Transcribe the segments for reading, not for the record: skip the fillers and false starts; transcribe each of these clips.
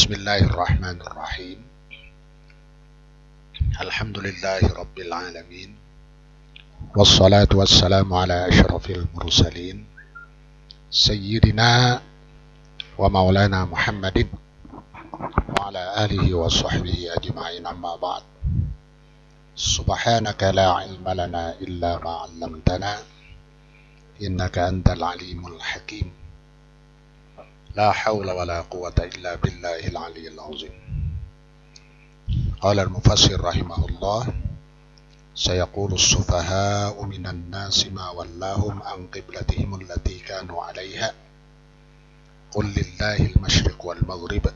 Bismillahirrahmanirrahim. Alhamdulillahi rabbil alamin. Wassalatu wassalamu ala asyrafil mursalin Sayyidina wa maulana Muhammadin wa ala alihi wa sahbihi ajma'in, amma ba'd. Subhanaka la ilma lana illa ma 'allamtana innaka antal alimul hakim. La hawla wa la quwwata illa billahil aliyyil azim. Qala al-mufassir rahimahullah, sayaqulu as-sufaha'u minan nasi ma wallahum an qiblatihim allati kanu 'alayha. Qul lillahi al-masyriq wal maghrib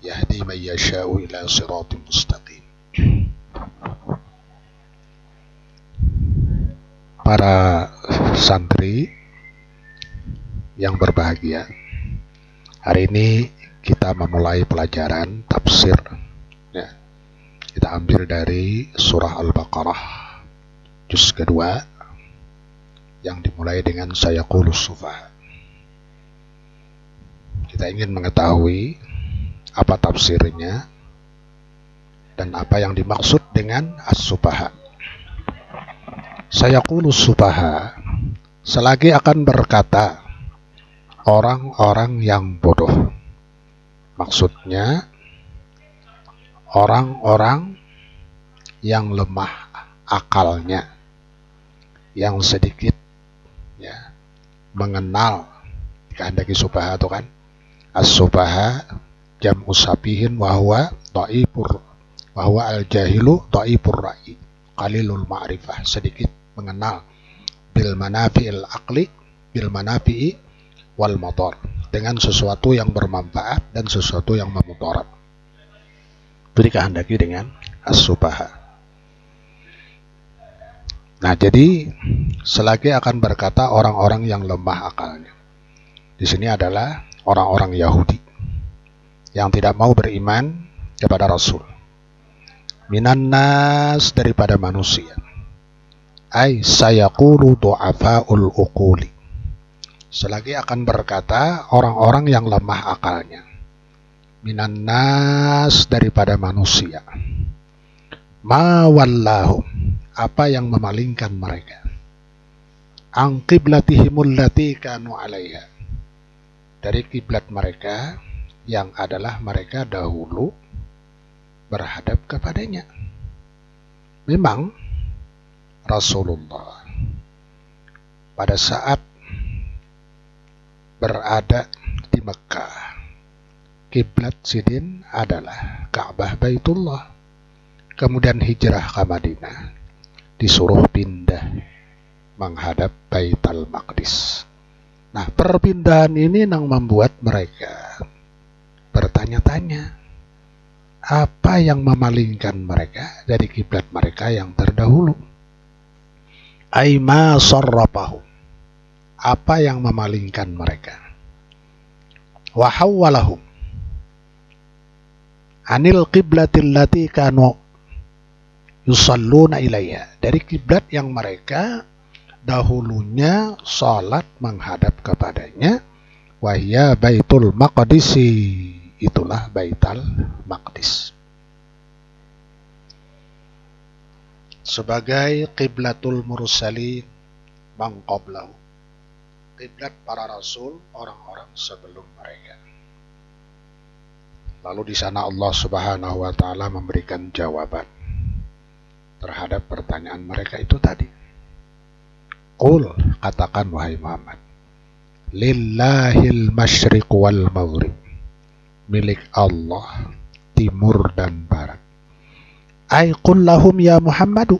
yahdi man yasha'u ila siratin mustaqim. Para santri yang berbahagia, hari ini kita memulai pelajaran tafsir ya. Kita ambil dari surah Al-Baqarah juz kedua yang dimulai dengan sayaqulus sufaha. Kita ingin mengetahui apa tafsirnya dan apa yang dimaksud dengan as-sufaha. Sayaqulus sufaha, selagi akan berkata orang-orang yang bodoh. Maksudnya orang-orang yang lemah akalnya, yang sedikit ya mengenal. Kehendaki sufaha itu kan as-sufaha jam'u safihin wa huwa dhaifur wa huwa al-jahilu dhaifur ra'i qalilul ma'rifah, sedikit mengenal, bil manafi'il aqli bil manafi'i wal madar, dengan sesuatu yang bermanfaat dan sesuatu yang memudarat. Itu dikehendaki dengan as-sufaha. Nah, jadi selagi akan berkata orang-orang yang lemah akalnya, di sini adalah orang-orang Yahudi yang tidak mau beriman kepada Rasul. Minan nas, daripada manusia. Ai sayaqulu du'afa'ul uquli, selagi akan berkata orang-orang yang lemah akalnya. Minan nas, daripada manusia. Ma wallahum, apa yang memalingkan mereka. An qiblatihimul lati kanu 'alaiha, dari kiblat mereka yang adalah mereka dahulu berhadap kepadanya. Memang Rasulullah pada saat berada di Mekah, kiblat sidin adalah Ka'bah Baitullah. Kemudian hijrah ke Madinah, disuruh pindah menghadap Baitul Maqdis. Nah, perpindahan ini yang membuat mereka bertanya-tanya, apa yang memalingkan mereka dari kiblat mereka yang terdahulu? Aima sarrafahum, apa yang memalingkan mereka? Wa hawwalahum anil qiblatil lati kanu yusalluna ilaiha, dari kiblat yang mereka dahulunya salat menghadap kepadanya. Wahya Baitul Maqdisi, itulah Baitul Maqdis sebagai qiblatul mursalin man qablahu, kiblat para rasul, orang-orang sebelum mereka. Lalu di sana Allah Subhanahu wa taala memberikan jawaban terhadap pertanyaan mereka itu tadi. Qul, katakan wahai Muhammad, lillahil masyriq wal maghrib, milik Allah timur dan barat. Ai qul lahum ya Muhammadu,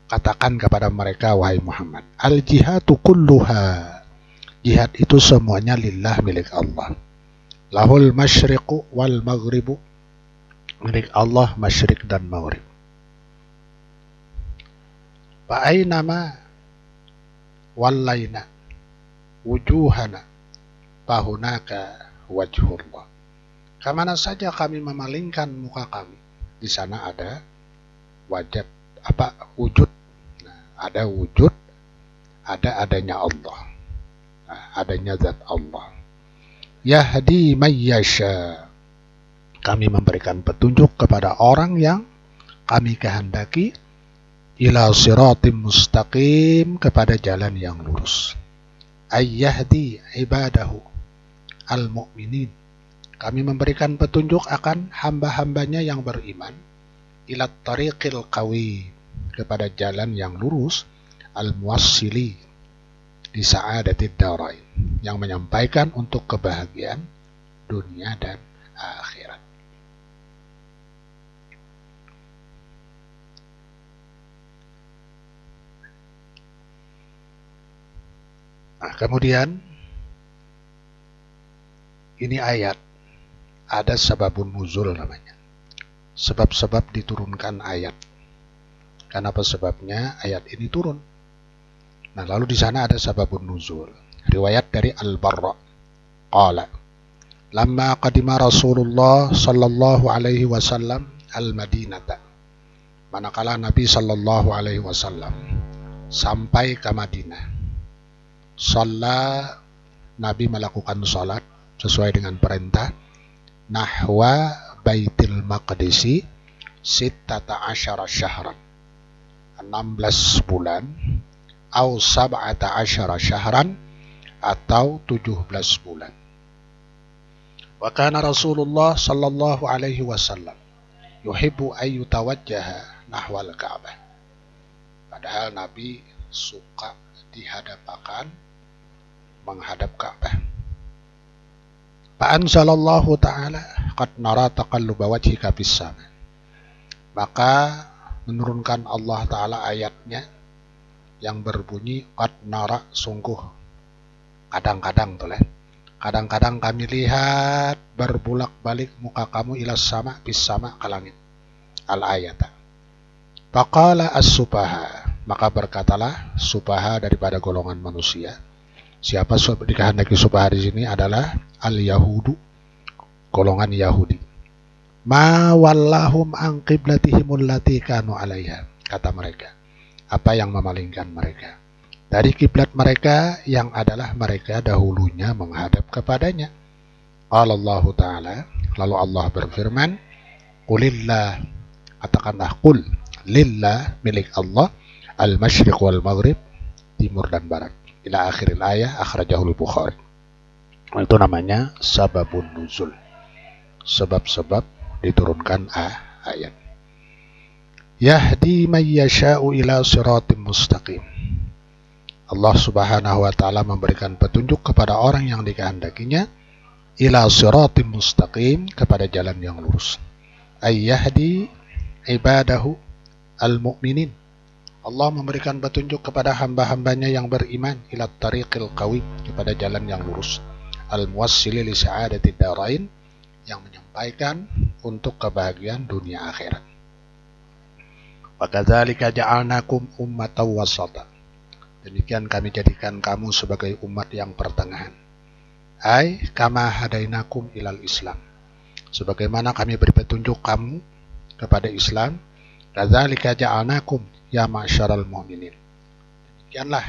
katakan kepada mereka wahai Muhammad, al jihadu kulluha, jihad itu semuanya lillah, milik Allah. Lahul masyriqu wal maghribu, milik Allah masyriq dan maghrib. Fa aynama wallaina wujuhana fahunaka wajhullah, kemana saja kami memalingkan muka kami, di sana ada wajah, wujud. Nah, ada wujud, adanya Allah, adanya zat Allah. Yahdi may yasha, kami memberikan petunjuk kepada orang yang kami kehendaki, ila siratim mustaqim, kepada jalan yang lurus. Ayyahdi ibadahu al-mu'minin, kami memberikan petunjuk akan hamba-hambanya yang beriman, ila tariqil qawi, kepada jalan yang lurus, al-muwassili di sa'adatid darain, yang menyampaikan untuk kebahagiaan dunia dan akhirat. Nah, kemudian ini ayat ada sababun nuzul namanya. Sebab-sebab diturunkan ayat. Kenapa sebabnya ayat ini turun? Nah, lalu di sana ada sababun nuzul. Riwayat dari Al-Barra qala, lamma qadima Rasulullah sallallahu alaihi wasallam al-Madinata, manakala Nabi sallallahu alaihi wasallam sampai ke Madinah, shalla, Nabi melakukan salat sesuai dengan perintah, nahwa Baitul Maqdisi sittata asyara syahran, 16 bulan, au sab'ata asyara syahran, atau 17 bulan. Wa kana Rasulullah sallallahu alaihi wasallam yuhibbu an yutawajjaha nahwal Ka'bah. Padahal Nabi suka dihadapkan menghadap Ka'bah. Fa'anzalallahu ta'ala qad nara taqalluba wajhika fis sama. Maka menurunkan Allah Ta'ala ayatnya yang berbunyi qad nara, sungguh, kadang-kadang tuh, kadang-kadang kami lihat berbulak-balik muka kamu ilas sama, bis sama, ke langit. Al-ayata. Faqala as-subaha, maka berkatalah subaha daripada golongan manusia. Siapa dikehendaki subaha di sini adalah al-Yahudu, golongan Yahudi. Ma wallahum an qiblatihimul lati kanu 'alaiha, kata mereka, apa yang memalingkan mereka dari kiblat mereka yang adalah mereka dahulunya menghadap kepadanya. Qala Allah Ta'ala, lalu Allah berfirman, qulillah, katakanlah, qul lillah, milik Allah, al-masyriq wal maghrib, timur dan barat, ila akhiril ayah, akhrajahul Bukhari. Itu namanya sababun nuzul, sebab-sebab diturunkan ayat. Yahdi man yasha'u ila siratim mustaqim, Allah Subhanahu wa Ta'ala memberikan petunjuk kepada orang yang dikehendakinya, ila siratim mustaqim, kepada jalan yang lurus. Ayyahdi ibadahu al-mu'minin, Allah memberikan petunjuk kepada hamba-hambanya yang beriman, ila tariqil qawim, kepada jalan yang lurus, al-muwassili li sa'adatid darain, yang menyampaikan untuk kebahagiaan dunia akhirat. Wa kadzalika ja'alnakum ummatan wasata, demikian kami jadikan kamu sebagai umat yang pertengahan. Ai kama hadainakum ilal Islam, sebagaimana kami beri petunjuk kamu kepada Islam. Kadzalika ja'alnakum ya ma'syaral mu'minin, demikianlah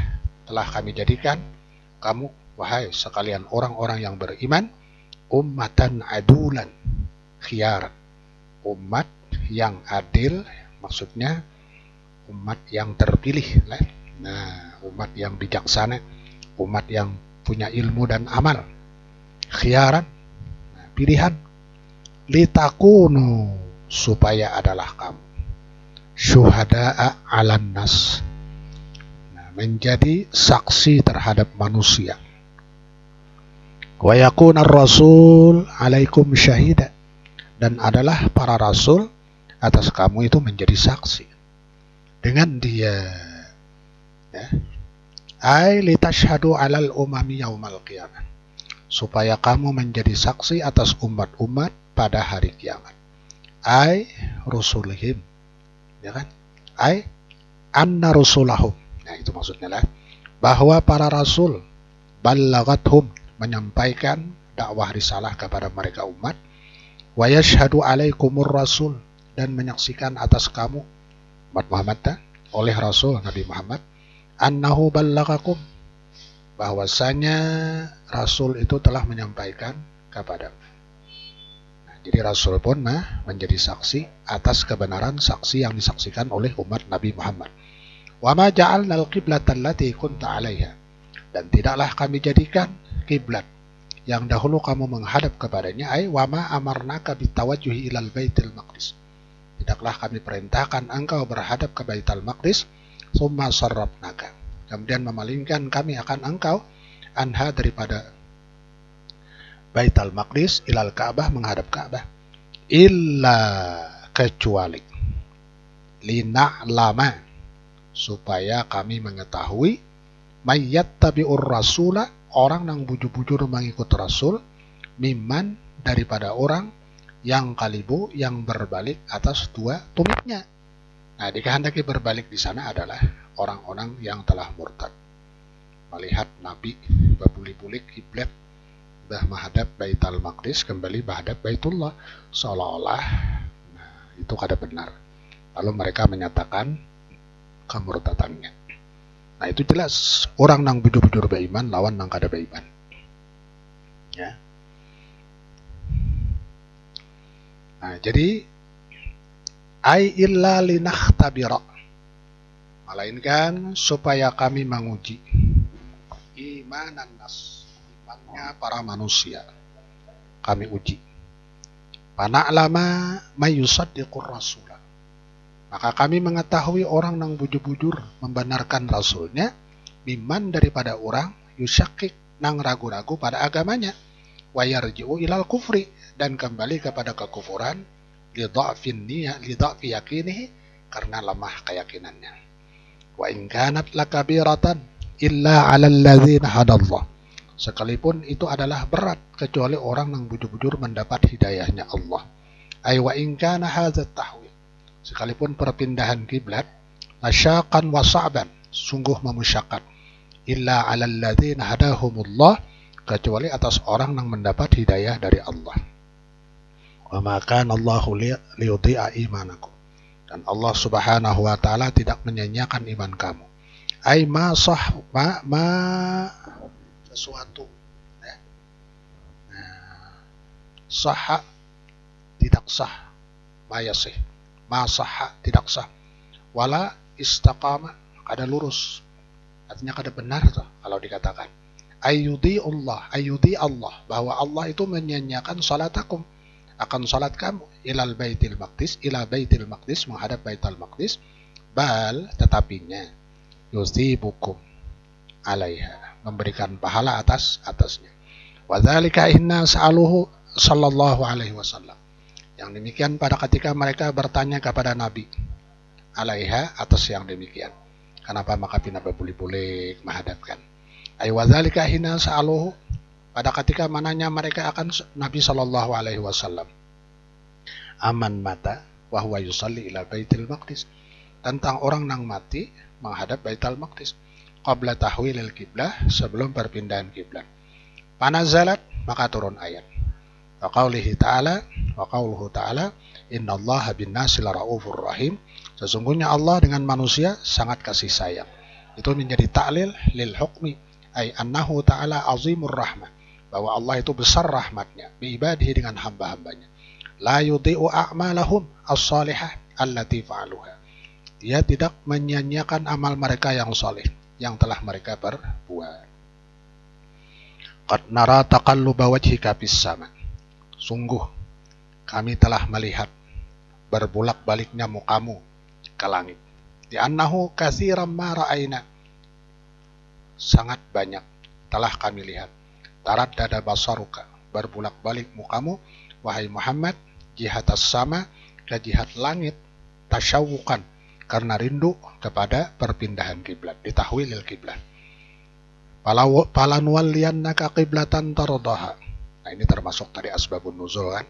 telah kami jadikan kamu, wahai sekalian orang-orang yang beriman, ummatan adulan khiyaran, umat yang adil, maksudnya umat yang terpilih. Nah, umat yang bijaksana, umat yang punya ilmu dan amal. Khiyaran, nah, pilihan. Litakunu, supaya adalah kamu, syuhada'a 'alan nas, nah, menjadi saksi terhadap manusia. Wa yakuna ar-rasul 'alaikum syahida, dan adalah para rasul atas kamu itu menjadi saksi. Dengan dia, ya, ai litashhadu 'alal umami yaumal qiyamah, supaya kamu menjadi saksi atas umat-umat pada hari kiamat. Ai rusulihim, ya kan? Ai anna rusulahum, nah itu maksudnya lah, bahwa para rasul ballagathum, menyampaikan dakwah risalah kepada mereka umat, wa yashhadu 'alaikumur rasul, dan menyaksikan atas kamu umat Muhammad oleh Rasul Nabi Muhammad, annahu ballagakum, bahwasanya Rasul itu telah menyampaikan kepada. Nah, Jadi Rasul pun menjadi saksi atas kebenaran saksi yang disaksikan oleh umat Nabi Muhammad. Wa ma ja'alnal qiblata allati kunta 'alaiha. Dan tidaklah kami jadikan kiblat yang dahulu kamu menghadap kepadanya, ay wa ma amarnaka bitawajjuhi ilal baitil maqdis. Tidaklah kami perintahkan engkau berhadap ke Baitul Maqdis, summa sarrafnaka. Kemudian memalingkan kami akan engkau anha daripada Baitul Maqdis ilal Ka'bah menghadap Ka'bah. Illa kecuali lina'lama supaya kami mengetahui mayyattabi'ur rasula orang yang bujur-bujur mengikut Rasul mimman daripada orang yang kalibu yang berbalik atas dua tumitnya. Nah, dikehendaki berbalik di sana adalah orang-orang yang telah murtad. Melihat Nabi berbulik-bulik kiblat dah menghadap Baitul Maqdis kembali menghadap Baitullah seolah-olah itu kada benar. Lalu mereka menyatakan kemurtadannya. Nah, itu jelas orang nang bujur-bujur beriman lawan nang kada beriman. Ya. Nah, jadi ai illa linakhtabira, melainkan supaya kami menguji imanan nas, imannya para manusia. Kami uji. Pana'lama mayusaddiqur rasulah. Maka kami mengetahui orang yang bujur-bujur membenarkan rasulnya, miman daripada orang yusyakik nang ragu-ragu pada agamanya, wa yarji'u ilal kufri dan kembali kepada kekufuran, lidha'fi yakinihi karena lemah keyakinannya. Wa in kanat lakabiratan illa 'alal ladzina hadallah. Sekalipun itu adalah berat kecuali orang yang bujur-bujur mendapat hidayahnya Allah. Ay wa in kana hadzat tahwil. Sekalipun perpindahan kiblat lasyaqan wa sa'ban, sungguh memusyakat, illa 'alal ladzina hadahumullah, kecuali atas orang yang mendapat hidayah dari Allah. Wa ma kana Allahu liyudhi'a imanakum. Dan Allah Subhanahu wa taala tidak menyanyiakan iman kamu. Ai ma sesuatu ya. Sah tidak sah, mayasih. Ma sah tidak sah. Wala istaqama kada lurus. Artinya kada benar tuh kalau dikatakan. Ayyudi Allah, bahwa Allah itu menyanyiakan salatakum, akan salat kamu ilal baitil maqdis, ila baitil maqdis menghadap Baitul Maqdis, bal tetapinya yuzibukum alaiha, memberikan pahala atasnya. Wa dzalika inna sa'aluhu sallallahu alaihi wasallam. Yang demikian pada ketika mereka bertanya kepada Nabi alaiha atas yang demikian. Kenapa maka pina berbulik-bulik menghadapkan? Ay wa dzalika hina sa'aluhu, pada ketika mananya mereka akan Nabi sallallahu alaihi wasallam. Aman mata wa huwa yusalli ila Baitul Maqdis, tentang orang yang mati menghadap Baitul Maqdis qabla tahwilil kiblah, sebelum perpindahan kiblat. Panazalat, maka turun ayat. Wa qaulihi ta'ala, wa qauluhu ta'ala, innallaha bin-nasi laraufur rahim. Sesungguhnya Allah dengan manusia sangat kasih sayang. Itu menjadi ta'lil lil hukmi, ay annahu ta'ala azimur rahmah, bahwa Allah itu besar rahmatnya bi ibadihi dengan hamba-hambanya. La yudhi'u a'malahum as-salihah allati fa'aluha. Dia tidak menyia-nyiakan amal mereka yang saleh yang telah mereka berbuat. Qad nara taqalluba wajhika fis sama. Sungguh kami telah melihat berbulak-baliknya mukamu ke langit. Di annahu katsiran ma ra'aina, sangat banyak telah kami lihat. Tarat dada basaruka, berbulak-balik mukamu wahai Muhammad, jihatas sama, ke jihad langit, tasyawukan, karena rindu kepada perpindahan kiblat, ditahwilil kiblat. Palanwalliyannaka qiblatan tardaha. Nah, ini termasuk dari asbabun nuzul kan.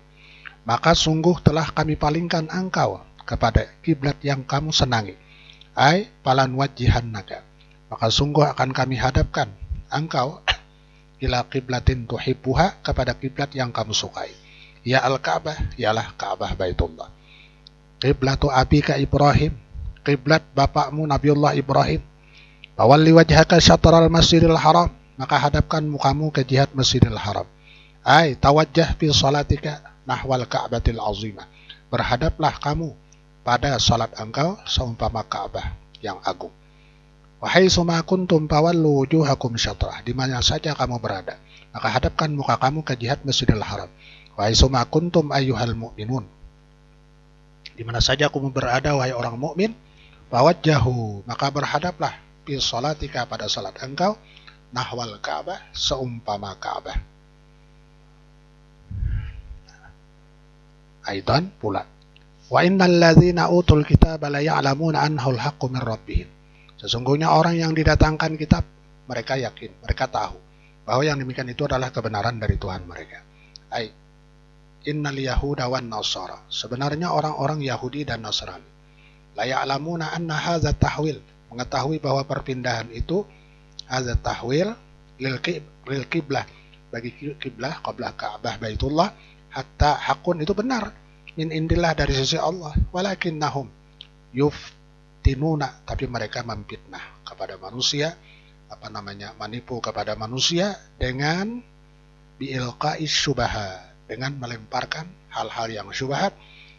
Maka sungguh telah kami palingkan engkau kepada kiblat yang kamu senangi. Ai palanwajjihannaka, maka sungguh akan kami hadapkan engkau ila qiblatin tuhibbuha, kepada kiblat yang kamu sukai. Ya al-Ka'bah, ialah Ka'bah Baitullah. Qiblatu abika Ibrahim, kiblat bapakmu Nabiullah Ibrahim. Bawalli wajhaka syatral masjidil haram, maka hadapkan mukamu ke jihad Masjidil Haram. Ai tawajjah fi salatika, nahwal ka'batil azimah. Berhadaplah kamu pada salat engkau seumpama Ka'bah yang agung. Wahai suma kuntum fawallu wujuhakum syatrah. Di mana saja kamu berada, maka hadapkan muka kamu ke jihad Masjidil Haram. Wahai suma kuntum ayyuhal mu'minun. Di mana saja kamu berada wahai orang mukmin, fawajjahu, maka berhadaplah fi salatika pada salat engkau nahwal Ka'bah seumpama Ka'bah. Aidan pula, wa innal ladzina utul kitaba la ya'lamuna annahu al-haqqu min rabbihim. Sesungguhnya orang yang didatangkan kitab, mereka yakin, mereka tahu bahwa yang demikian itu adalah kebenaran dari Tuhan mereka. Ai innal yahuda wan nasara, sebenarnya orang-orang Yahudi dan Nasrani, la ya'lamuna anna hadza tahwil, mengetahui bahwa perpindahan itu hadza tahwil lil qiblah, bagi kiblah qablah Ka'bah Baitullah, hatta hakun itu benar min indillah dari sisi Allah, walakinnahum yuftinuna, tapi mereka memfitnah kepada manusia, menipu kepada manusia dengan biilqa'is syubhat, dengan melemparkan hal-hal yang syubhat.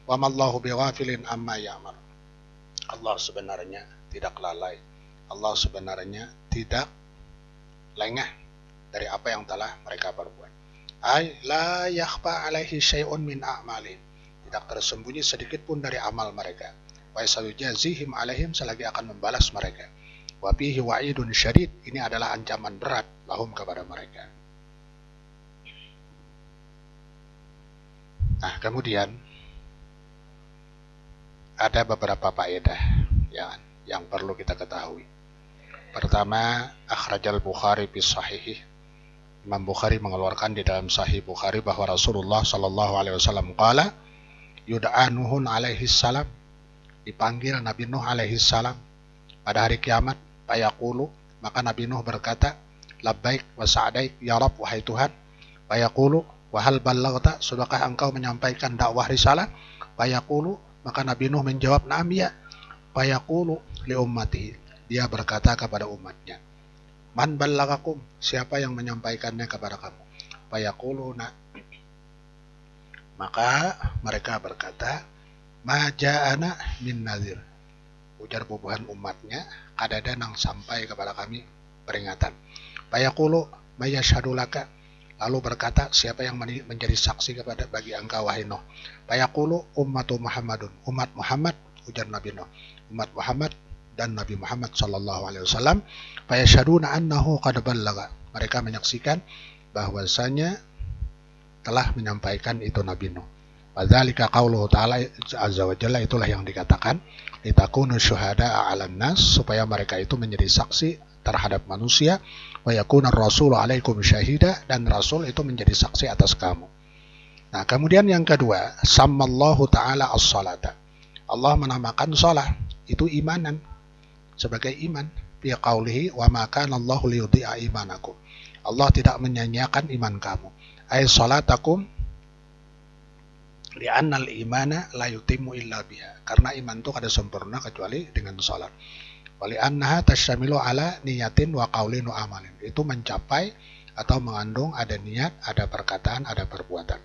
Wa mallahu bighafilin amma ya'mal. Allah sebenarnya tidak lalai, Allah sebenarnya tidak lengah dari apa yang telah mereka perbuat. Ay la yakhfa alaihi syai'un min a'malihim, tidak tersembunyi sedikit pun dari amal mereka. Wa sayujazihim alaihim, selagi akan membalas mereka. Wa fihi wa'idun syadid, ini adalah ancaman berat lahum kepada mereka. Nah, kemudian ada beberapa faedah yang perlu kita ketahui. Pertama, akhrajal Bukhari fi sahihi, Imam Bukhari mengeluarkan di dalam Sahih Bukhari bahwa Rasulullah sallallahu alaihi wasallam qala yud'a Nuhun alaihi salam, dipanggil Nabi Nuh alaihi salam pada hari kiamat. Fayaqulu, maka Nabi Nuh berkata, labbaik wa sa'daik ya Rabb, wahai Tuhan. Fayaqulu, wa hal ballaghta, sudahkah engkau menyampaikan dakwah risalah? Fayaqulu, maka Nabi Nuh menjawab, na'am ya. Fayaqulu li ummatihi, dia berkata kepada umatnya, man ballagakum, siapa yang menyampaikannya kepada kamu? Fayaquluna, maka mereka berkata, ma ja'ana min nadhir, ujar bubuhan umatnya, kadada nang sampai kepada kami peringatan. Fayaqulu may yashhadu laka, lalu berkata, siapa yang menjadi saksi kepada bagi engkau wahai Nuh? Fayaqulu ummatu Muhammadun, umat Muhammad, ujar Nabi Nuh, umat Muhammad dan Nabi Muhammad sallallahu alaihi wasallam. Fayashhaduna annahu qad ballagha, mereka menyaksikan bahwasanya telah menyampaikan itu Nabi Nuh. Wadzalika qauluhu ta'ala azza wa jalla, itulah yang dikatakan litakunu syuhada'a 'alan nas, supaya mereka itu menjadi saksi terhadap manusia, wa yakuna ar-rasulu 'alaikum syahida, dan rasul itu menjadi saksi atas kamu. Nah, kemudian yang kedua, sammallahu ta'ala as-salata, Allah menamakan salat itu imanan, sebagai iman. Fi qaulihi wa ma kana Allahu liyudhi'a imanakum, Allah tidak menyanyiakan iman kamu. Ay salatakum li'anna al-imana la yutimmu illa biha, karena iman itu kada sempurna kecuali dengan salat. Wa li'annaha tashtamilu ala niyatin wa qaulin wa amalin, itu mencapai atau mengandung ada niat, ada perkataan, ada perbuatan.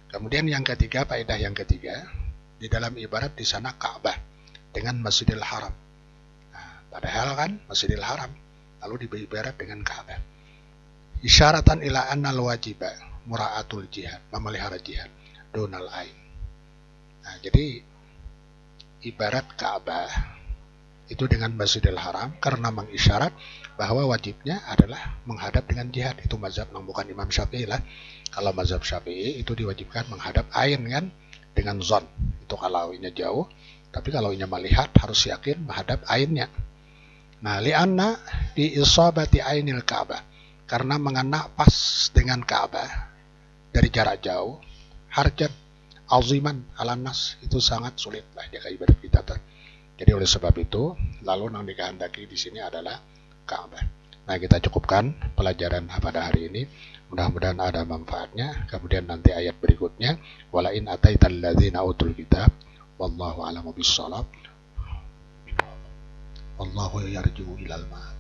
Kemudian yang ketiga, faedah yang ketiga, di dalam ibarat di sana Ka'bah dengan Masjidil Haram. Padahal kan Masjidil Haram, lalu diibarat dengan Ka'bah. Isyaratan ila annal wajiba mura'atul jihad, memelihara jihad dunal ain. Nah, jadi ibarat Ka'bah itu dengan Masjidil Haram karena mengisyarat bahwa wajibnya adalah menghadap dengan jihad. Itu mazhab bukan Imam Syafi'i lah. Kalau mazhab Syafi'i itu diwajibkan menghadap ain kan dengan zon. Itu kalau inya jauh, tapi kalau inya melihat harus yakin menghadap ainnya. Nah, li'anna bi isabati ainil Ka'bah, karena mengena pas dengan Ka'bah dari jarak jauh, harjan aziman alanas, itu sangat sulit lah jaga ibadat kita. Jadi oleh sebab itu, lalu yang dikehendaki di sini adalah Ka'bah. Nah, kita cukupkan pelajaran pada hari ini. Mudah-mudahan ada manfaatnya. Kemudian nanti ayat berikutnya, wala in ataital ladzina utul kitab wallahu a'lamu bis-shawab. Wallahu yarji'u ilal ma'ad.